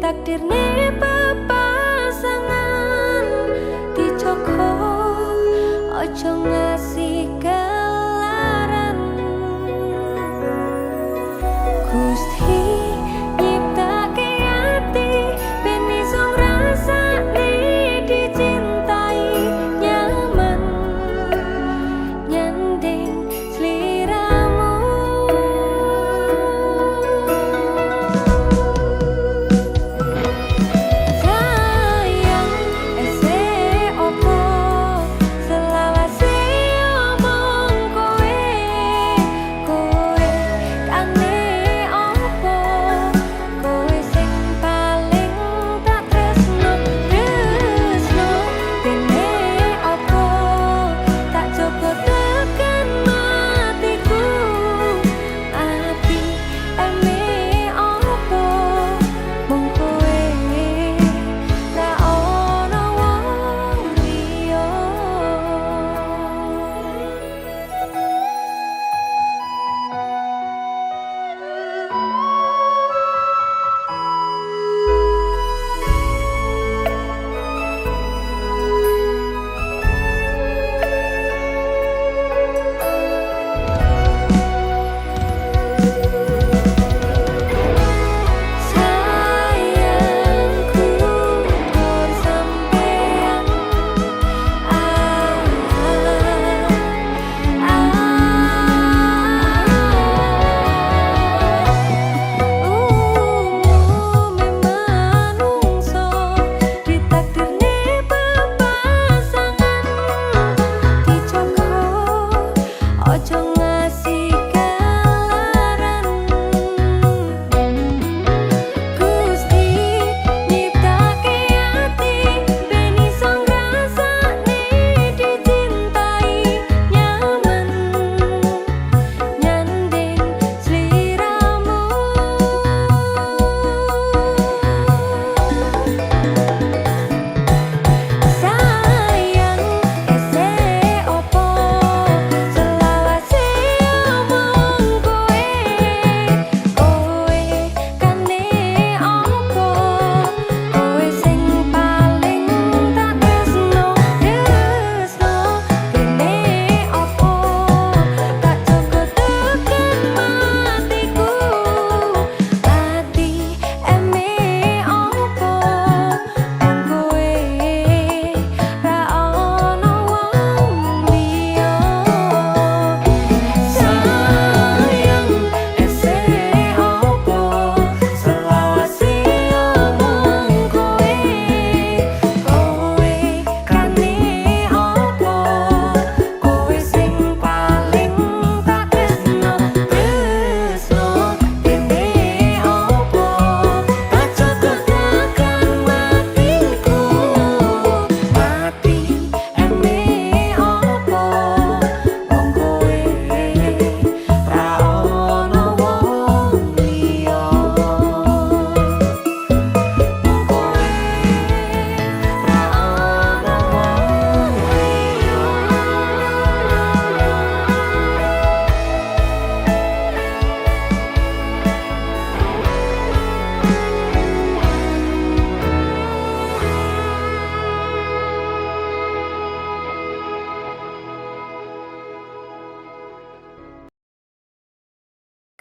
Takdirne bepasangan dicoko ojo ngasih kelaran Gusti nyiptake ati ben iso ngrasakne dicintai nyaman nyanding sliramu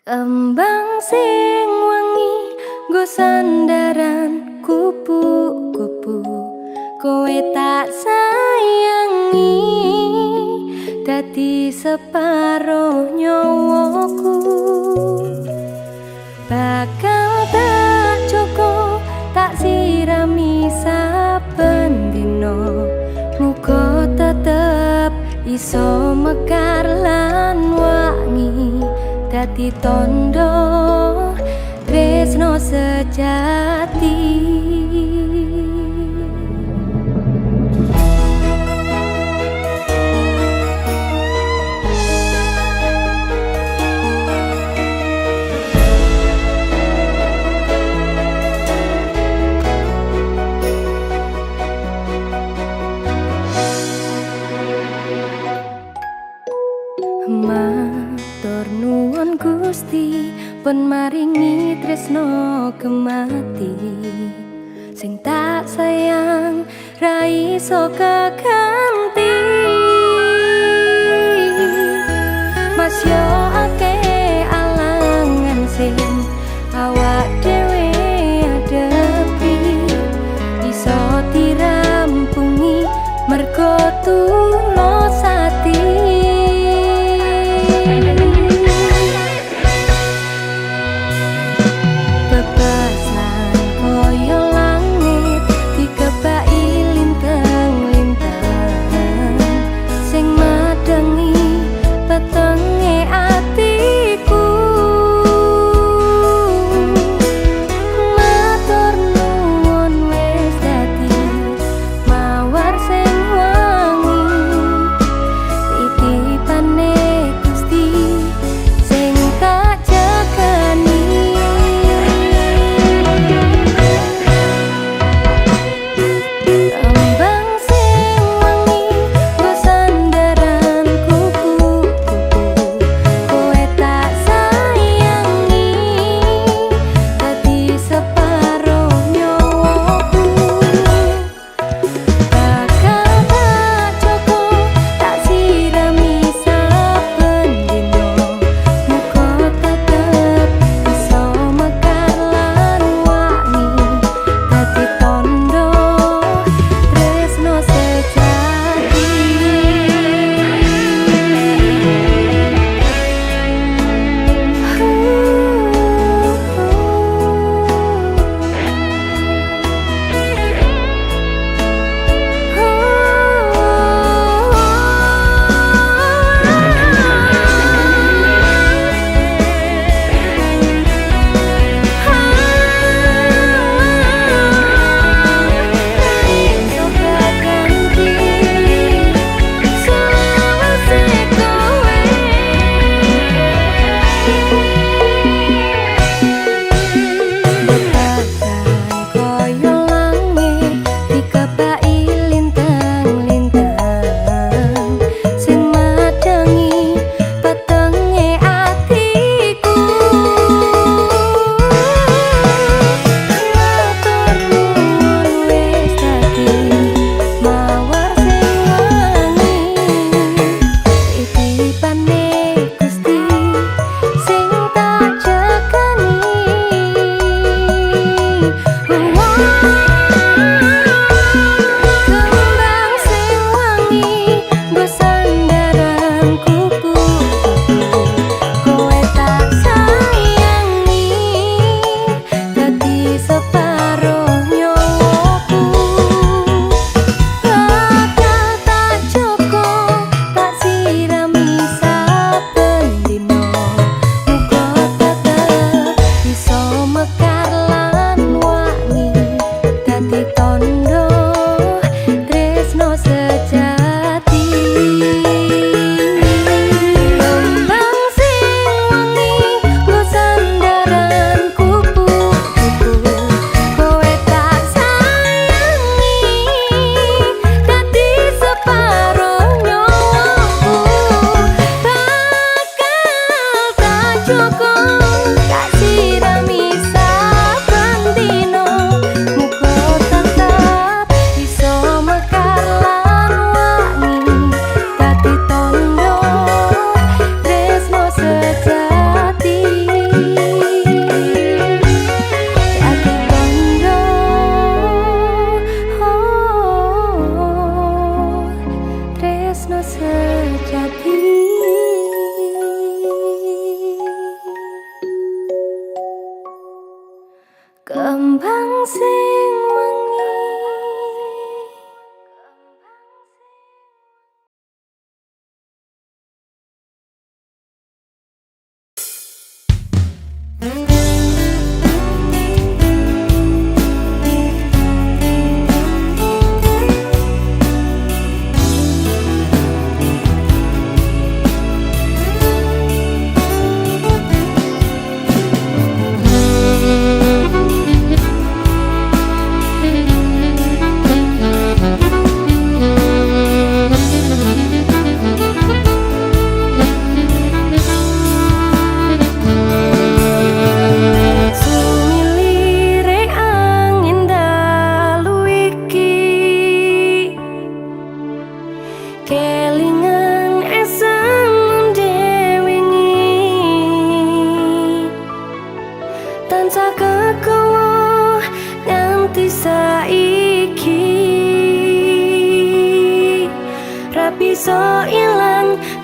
Kembang sing wangi nggo sandaran kupu-kupu kowe tak sayangi dadi separo nyawaku bakal tak cukup tak sirami saben dino muga tetep iso mekar lan wangi dadi tondo tresno sejati. dipun maringi tresno kemati sing tak sayang ra iso keganti. Mas yo akeh alangan sing awak dhewe adepi, iso dirampungi mergo tulus ati. Bebasan koyo langit dikebaki lintang-lintang,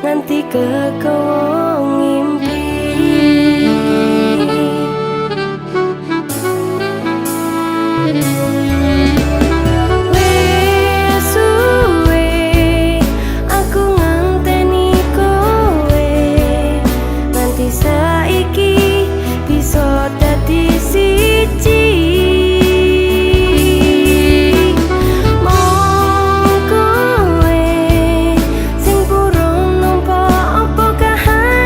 nganti kekewo ngimpi. Wes suwe aku nganteni kowe, nganti saiki bisa dadi siji. Mong kowe sing purung nampa apa kahanane.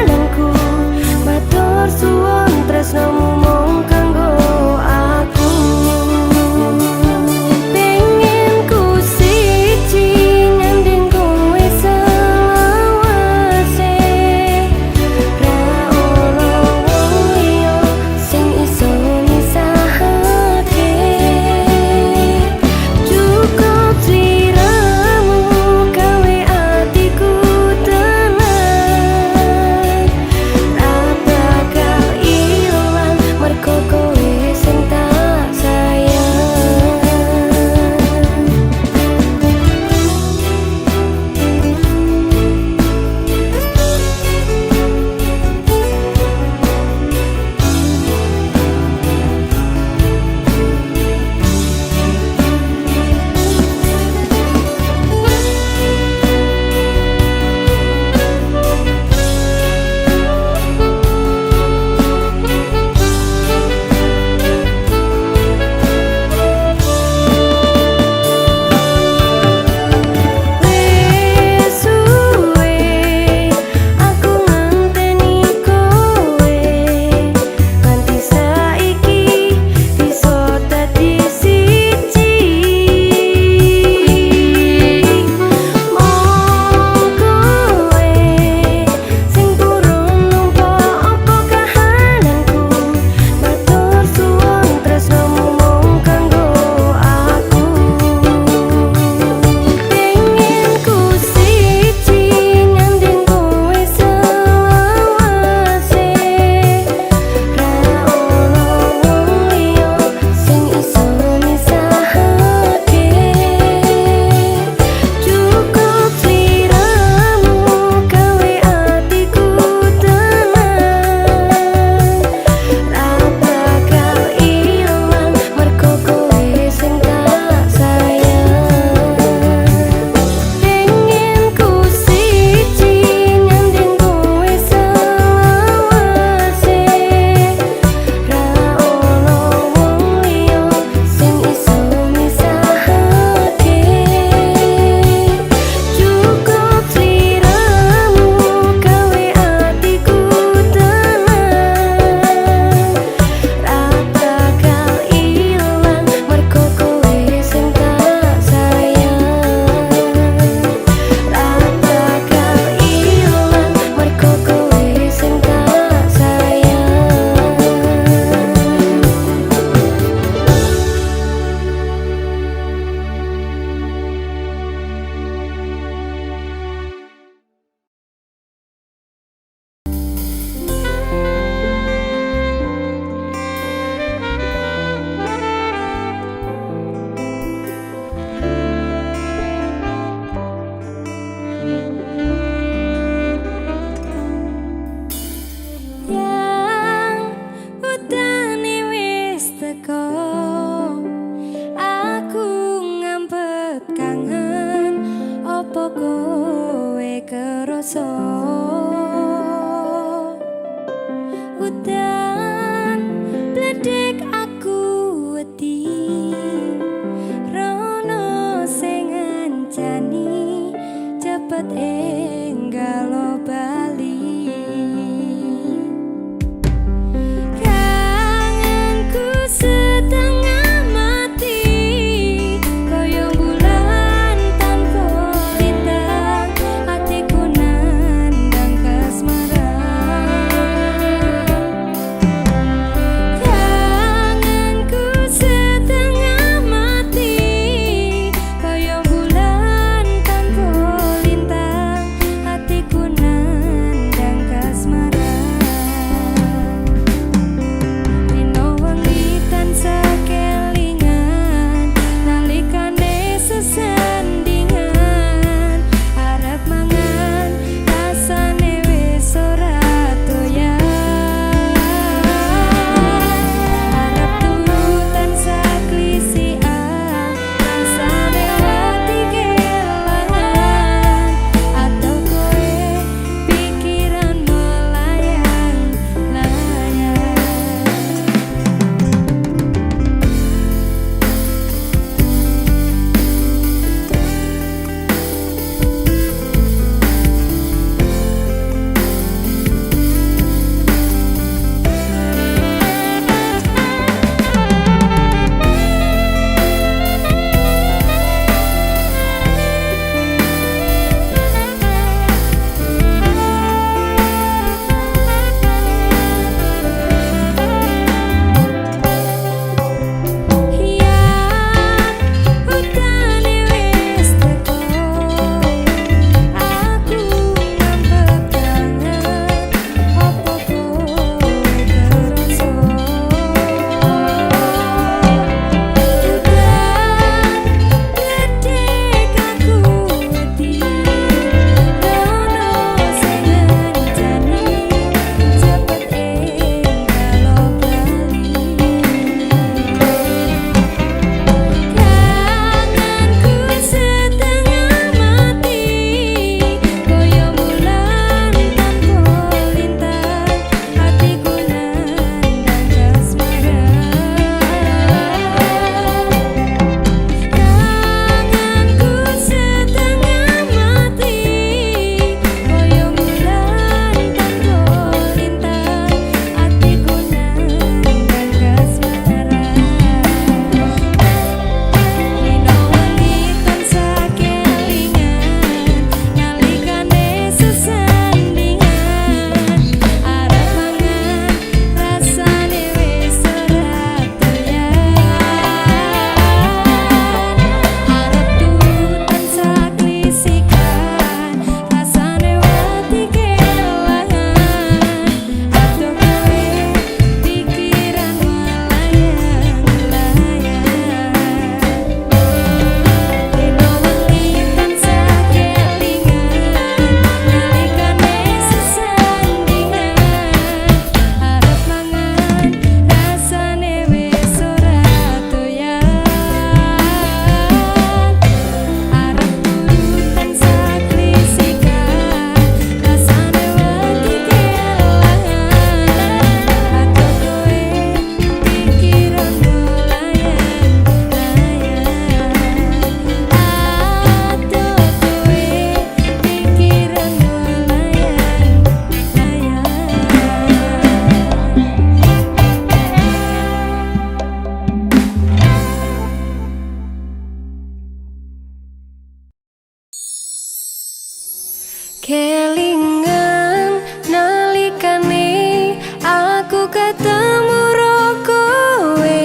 Kelingan nalikane aku ketemu ro kowe,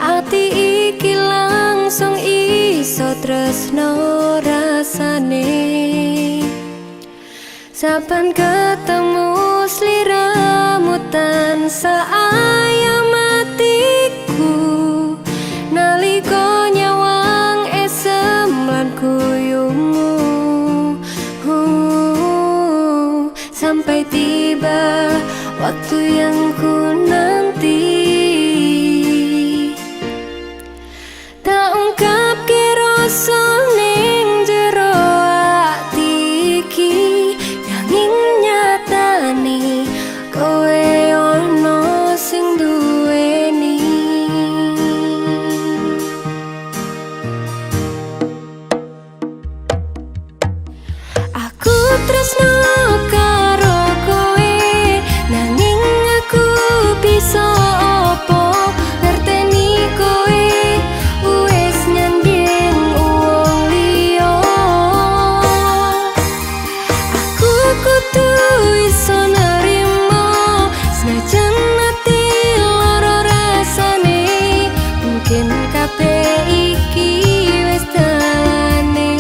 ati iki langsung iso tresno rasane. Saban ketemu sliramu tansah ayam atiku, nalika nyawang esem lan guyumu. Sampai tiba waktu yang ku nanti, tak ungkap ke rasa ning jero ati iki, nanging nyatane kowe ono sing duweni. Aku tresno karo kowe, nanging aku bisa apa ngerteni kowe wis nyanding wong liya. Aku kudu iso nerimo senajan ati lara rasane, mungkin kabeh iki wis dalane.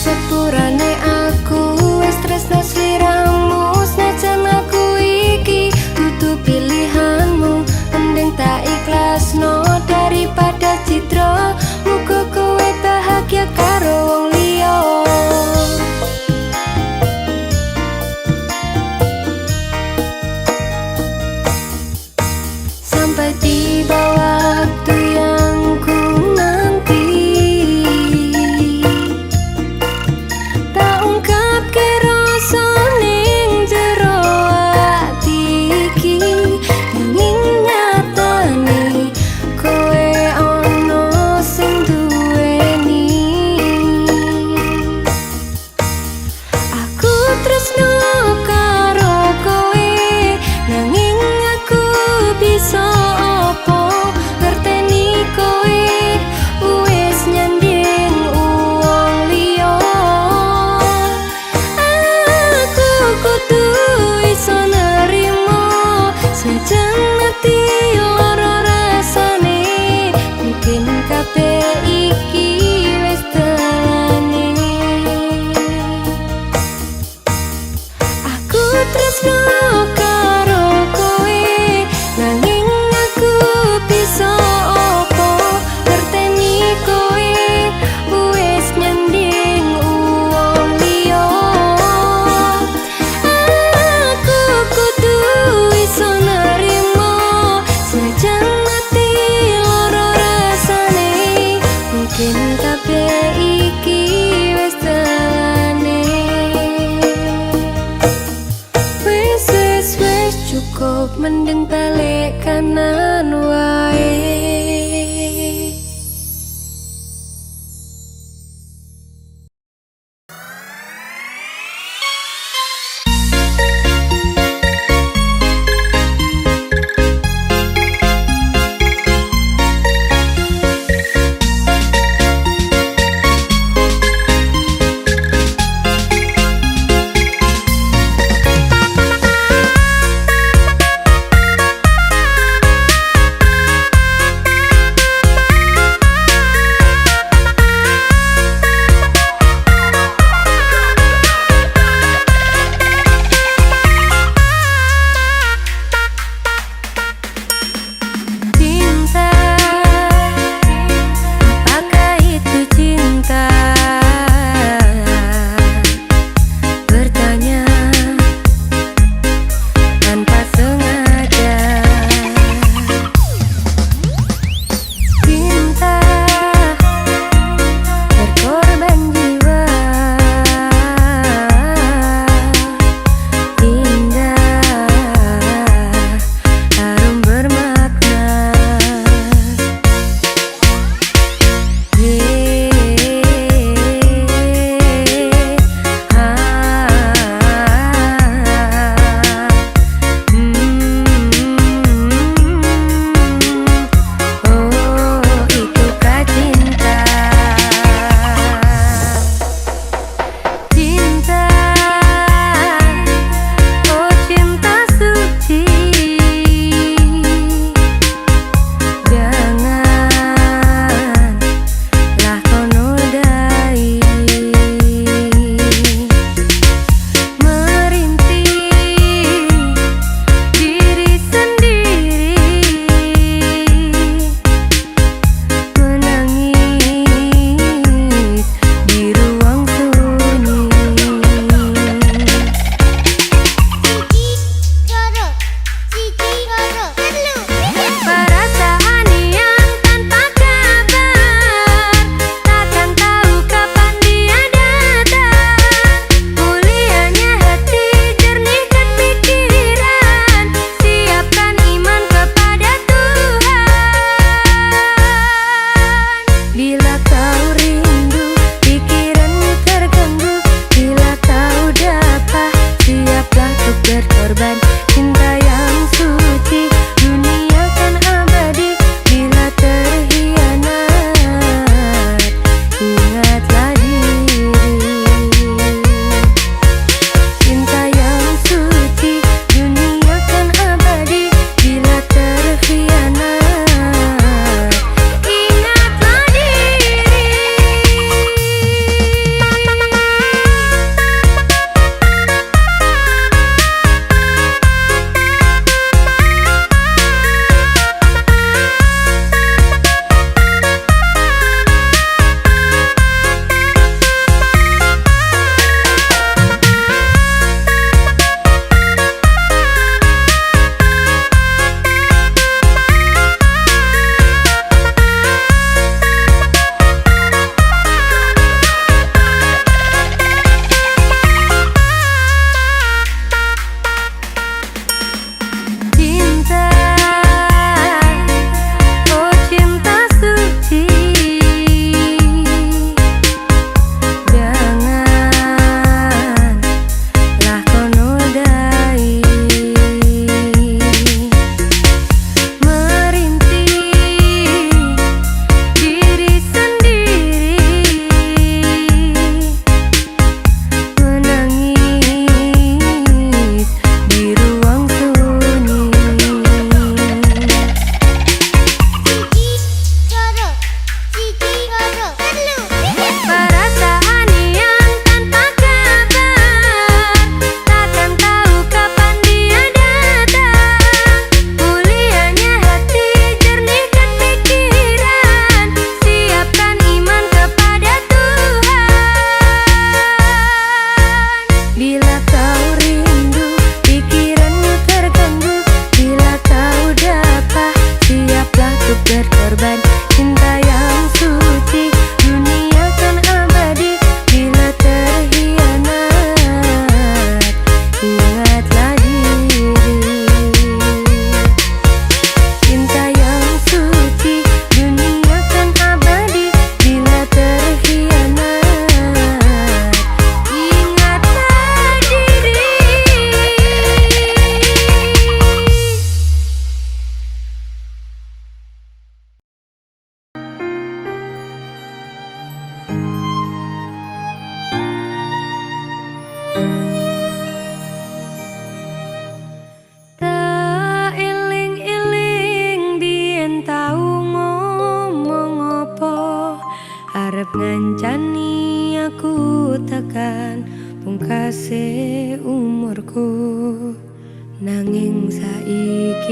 Sepurane aku wis tresno sliramu, senajan aku iki dudu pilihanmu, mending tak ikhlasno daripada citra. Muga kowe bahagia karo wong liya. Sampai tiba waktu yang ku nanti, tak ungkap ke rasa ning jero ati iki, nanging nyatane kowe ono sing duweni. Aku tresno karo kowe, nanging aku bisa apa ngerteni kowe wis nyanding wong liya. Aku kudu iso nerimo senajan ati lara rasane, mungkin kabeh iki wis dalane. Aku tresno karo kowe, nanging aku bisa apa ngerteni kowe wis nyanding wong liya. Aku kudu iso nerimo senajan ati lara rasane, mungkin kabeh iki wis dalane. Wis cukup, mending balik kanan wae.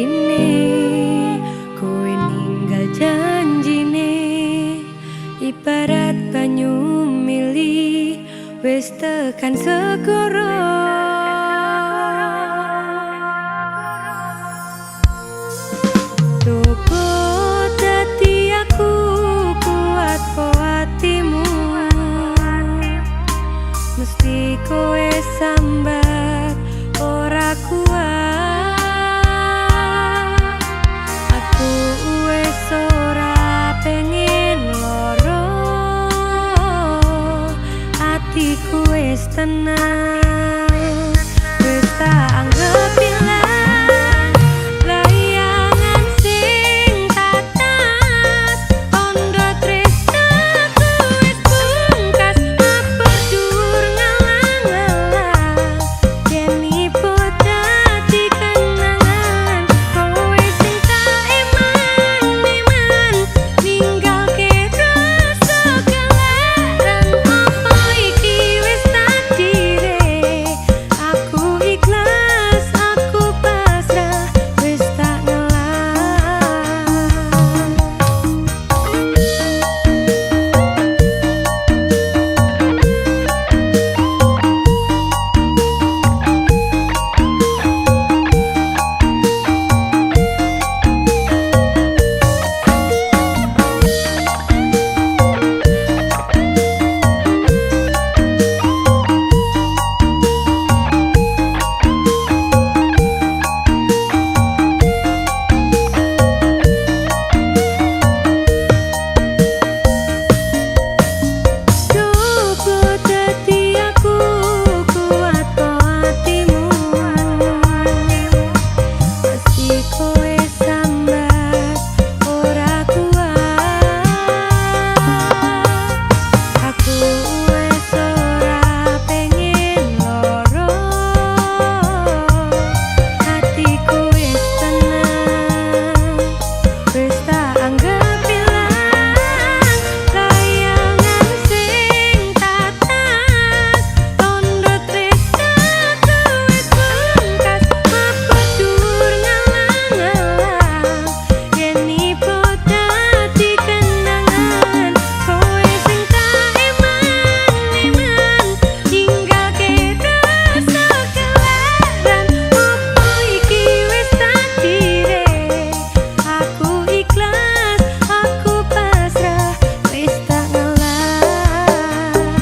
kini kowe ninggal janjine ibarat banyu mili wis tekan segara. Toko dadi aku kuat po hatimu mesti kowe sambat ora kuat. Aku wis ora pengen loro atiku wis tenang wis tak anggap ilang layangan sing tatas tondo tresnaku wis pungkas maperdur ngalang-alang yen ibu dadi kenangan kowe sing tak iman ninggalke rasa gelaran apa iki wis takdire aku ikhlas aku pasrah wis tak ngelang. Coba dadi aku kuat po hatimu mesti kowe sambat ora kuat. Aku wis ora pengen loro hatiku wis tenang wis tak anggap ilang layangan sing tatas tondo tresnaku wis pungkas maperdur ngalang-alang yen ibu dadi kenangan kowe sing tak iman ninggalke rasa gelaran apa iki wis takdire aku ikhlas aku pasrah wis tak ngelang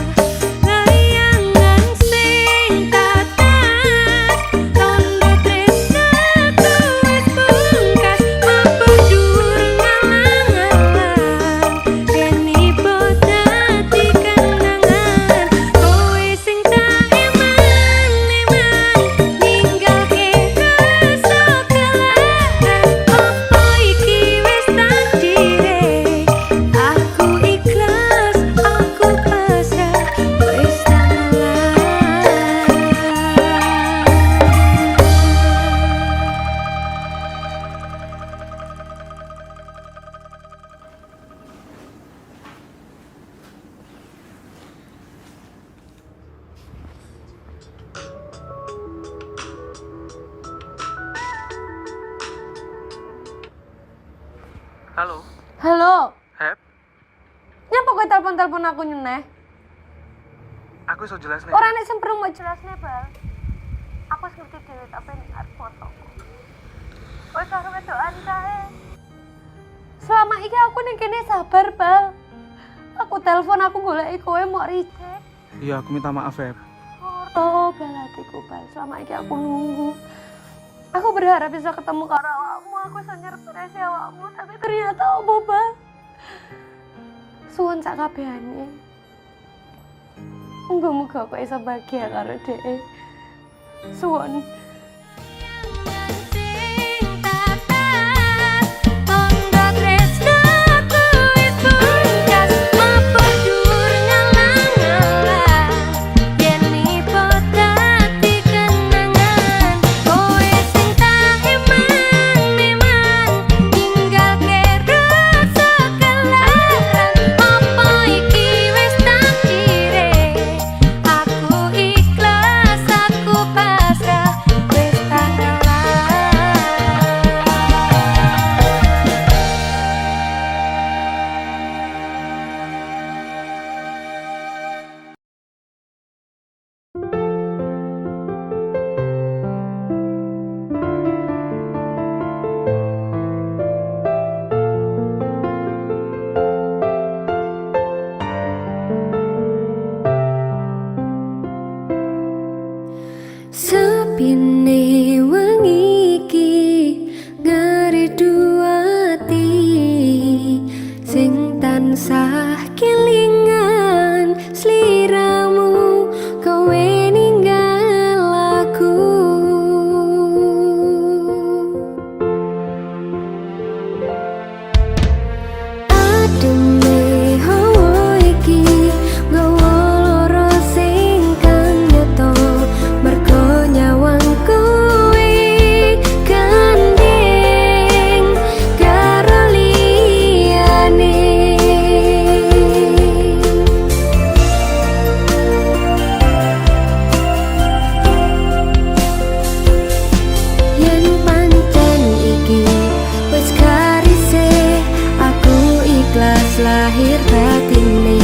layangan sing tatas tondo tresnaku wis pungkas maperdur ngalang-alang yen ibu dadi kenangan kowe sing tak iman ninggalke rasa gelaran apa iki wis takdire aku ikhlas aku pasrah wis tak Halo, Halo, Hep, nyapa kowe telepon-telepon aku nyeneh? aku iso jelas nih. Ora nek sing perlu mau jelasne, Bal. Aku wis ngerti dhewe tapi nek arep fotoku. Kowe karo wedokan kae. Selama iki aku ning kene sabar, Bal. Aku telepon aku goleki kowe mau reject. Iya, aku minta maaf, Hep. Oh, Bal hatiku, Bal. Selama iki aku nunggu. Aku berharap bisa ketemu karo awakmu, aku iso nyerpresi awakmu, tapi ternyata opo, Bal? Suwun sak kabehane. Muga-muga kowe iso bahagia karo dhek. Suwun. sing tatas tondo tresnaku wis pungkas maperdur ngalang-alang yen ibu dadi kenangan kowe sing tak iman ninggalke rasa gelaran apa iki wis takdire aku ikhlas aku pasrah lahir batine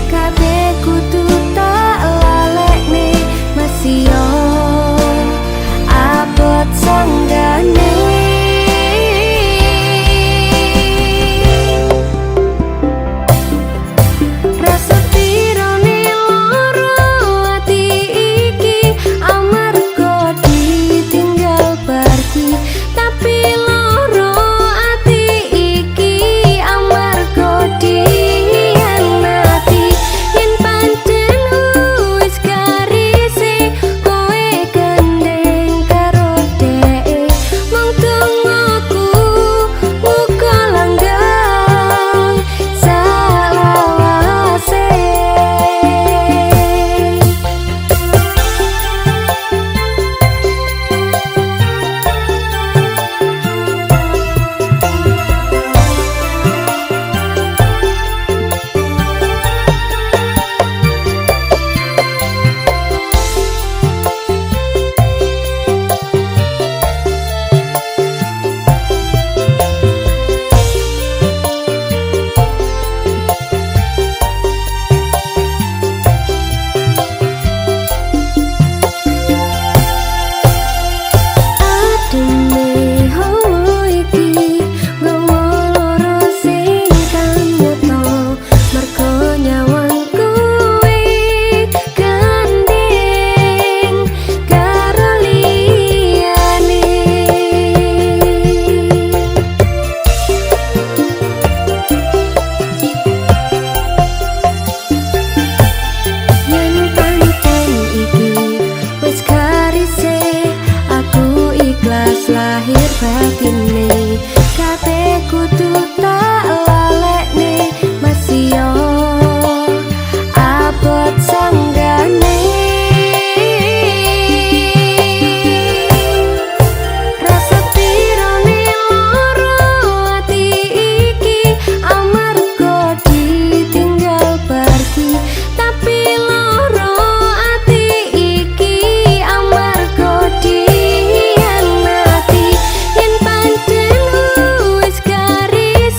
kabeh kudu tak lalekne masih yo abot sanggane rasa pirone loro ati iki amarga ditinggal pergi tapi loro ati iki amarga dihianati yen pancen wis garise kowe gandeng karo dhek mung tungguku muga langgeng salawase. Ademe hawa iki nggawa loro sing kanyata merga nyawang kowe gandeng karo liyane yen pancen iki wis garise aku ikhlas lahir batine kabeh kudu tak lalekne masih yo abot sanggane rasa pirone loro ati iki amarga ditinggal pergi tapi loro ati iki amarga dihianati yen pancen wis garis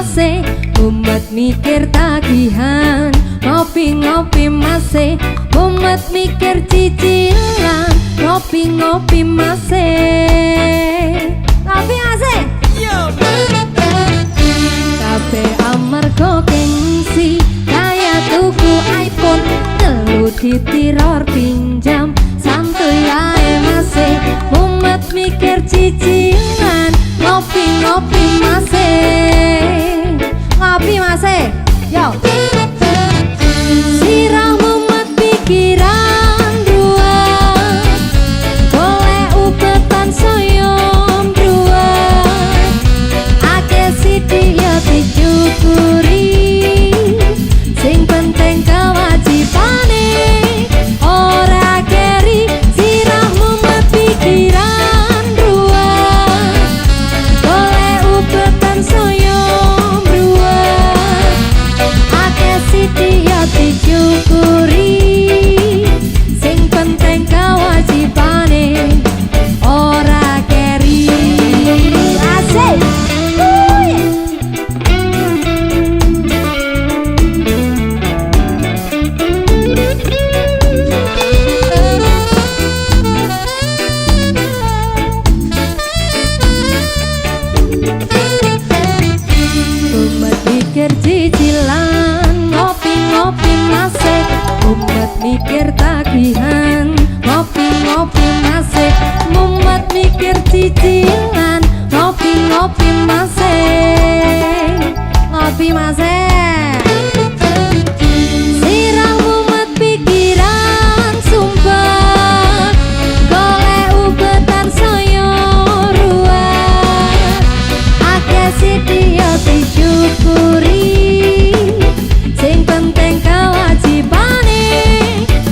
masih mumet mikir tagihan ngopi-ngopi masih mumet mikir cicilan ngopi-ngopi masih ngopi masih kabeh amarga gengsi kaya tuku iPhone telu ditiror pinjam santuy ae masih mumet mikir cicilan ngopi-ngopi masih ngopi masih yo sirah mumet pikiran ruang golek ubetan soyom ruang akeh sithik ya disyukuri sing penting kewajibane ora keri sirah mumet pikiran ruang golek ubetan soyom ruang akeh sithik ya disyukuri sing penting kewajibane ora keri asik umat mikir cicilan ngopi-ngopi masih umat mikir tagihan ngopi-ngopi masih umat mikir cicilan ngopi-ngopi masih ngopi masih sirah mumet pikiran sumpah golek ubetan soyo ruang akeh sithik ya disyukuri sing penting kewajibane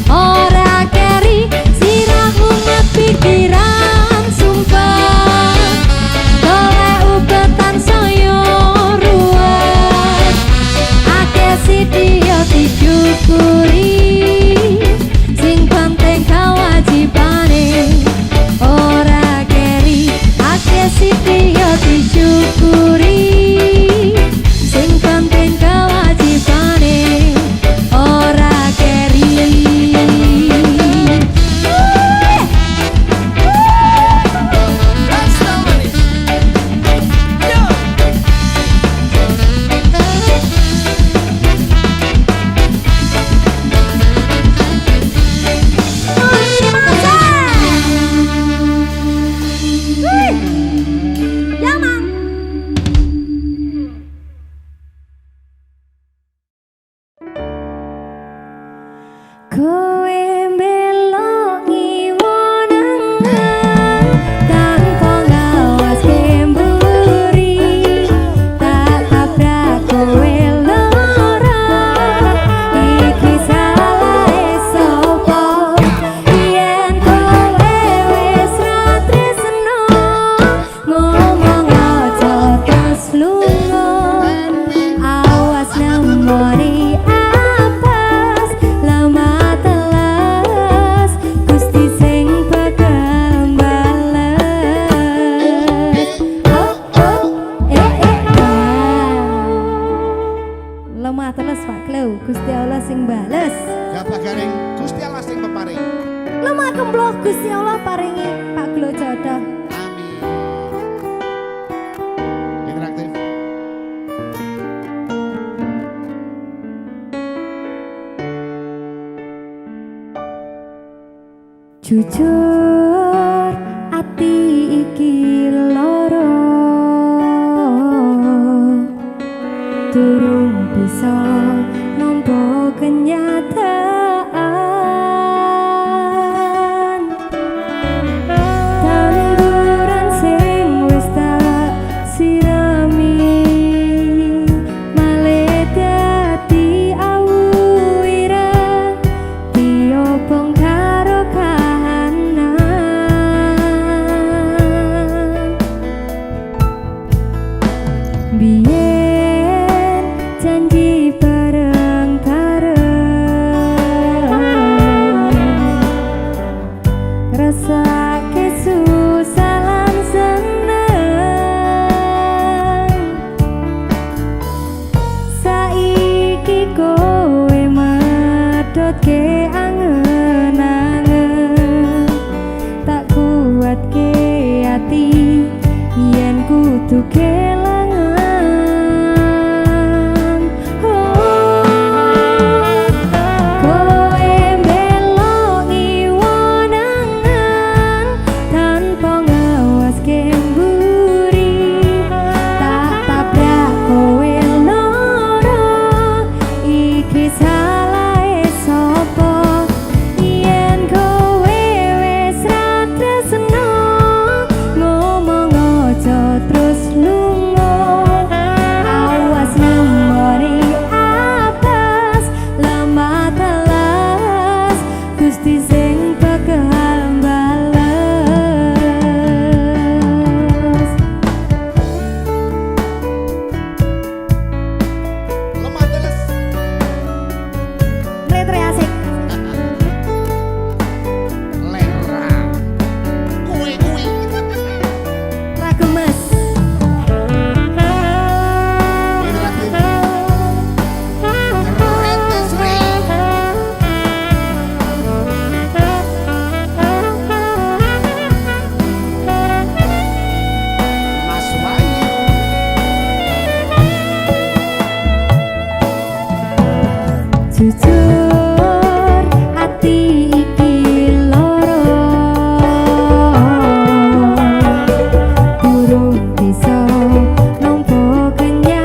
ora keri sirah mumet pikiran sumpah golek ubetan soyo ruang akeh sithik ya disyukuri sing penting kewajibane ora keri akeh sithik ya disyukuri sing penting kewajibane ora keri kowe mbelok ngiwonangan tanpa ngawas kemburi tak tabrak kowe lara iki salah sapa yen kowe wis ra tresno ngomong aja terus lunga awas nemoni apes lama telas Gusti sing bakal bales oh oh lemah teles Pak Klau Gusti Allah sing bales Gabah garing Gusti Allah sing peparing. lemah kemploh Gusti Allah paringi Pak Klau jodoh Amin. Interaktif. jujur ati iki loro durung bisa nampa kenyataan tanduran sing wis tak sirami malah dadi awu ireng diobong karo kahanan biyen janji bareng-bareng rasake susah lan seneng Gusti sing bakal bales. Lemah teles. Retre asik. Lera. Kue. Lagu Mas. Interaktif. Rete Sri. Mas Wahyu. Jujur hati iki loro, durung bisa nampa kenyataan.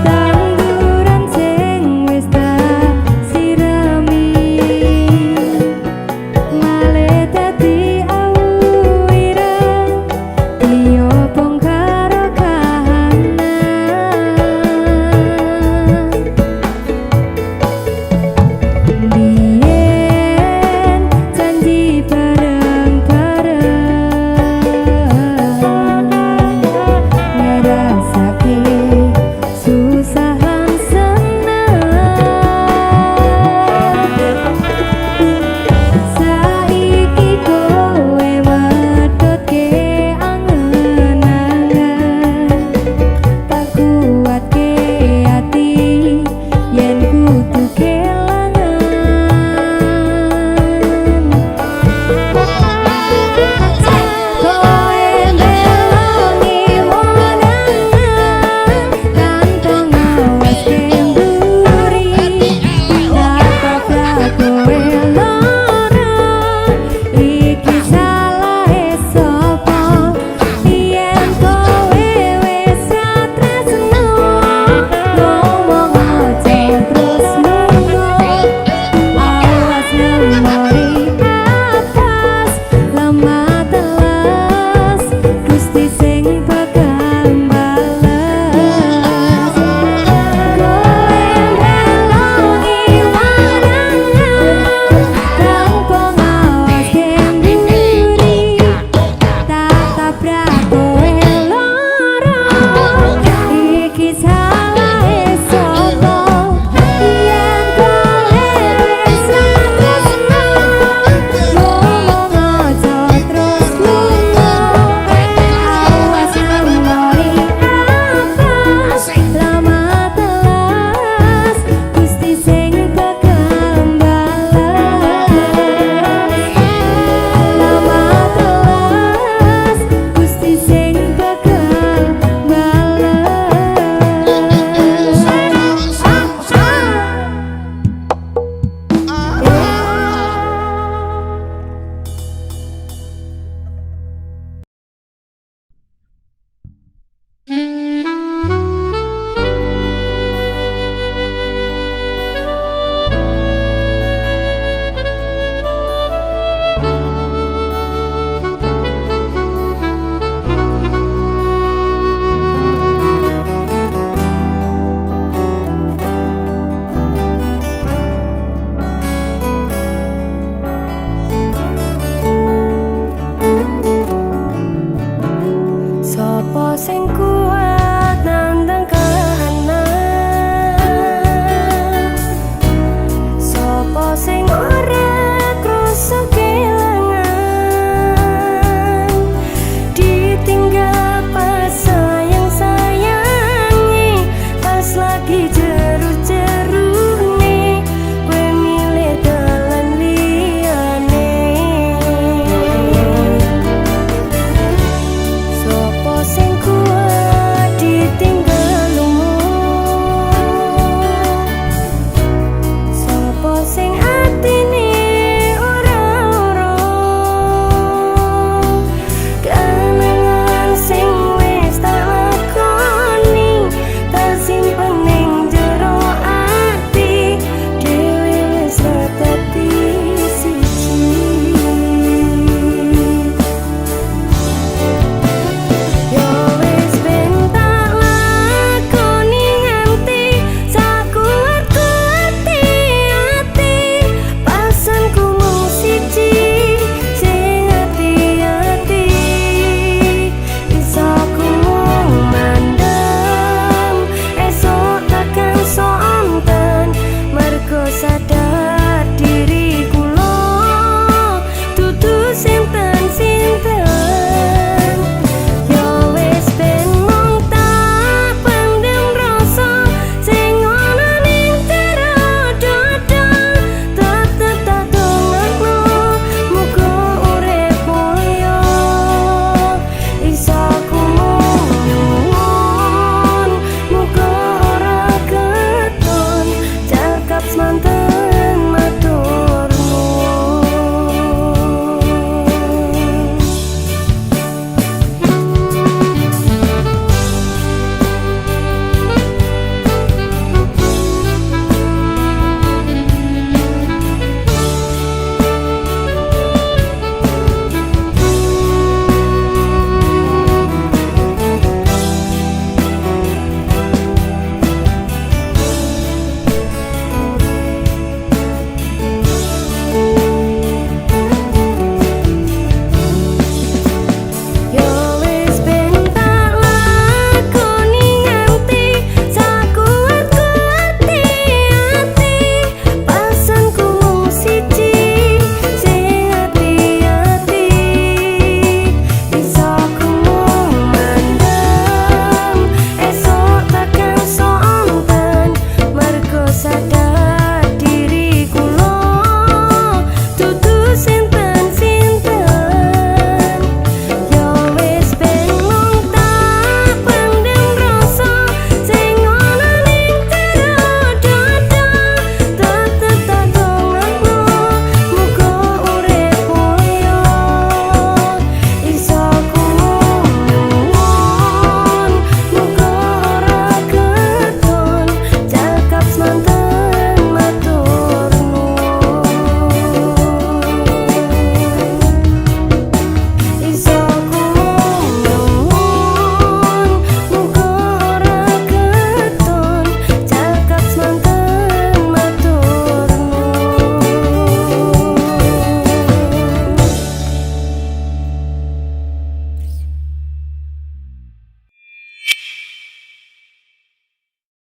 Tanduran sing wis tak sirami malah dadi awu ireng, diobong karo kahanan. Biyen janji bareng-bareng, ngerasake susahan seneng. Saiki kowe wedhotke angen-angen, tak kuatke ati yen kudu kelangan. Kowe meloni wonangan, tanpa ngawas kendel.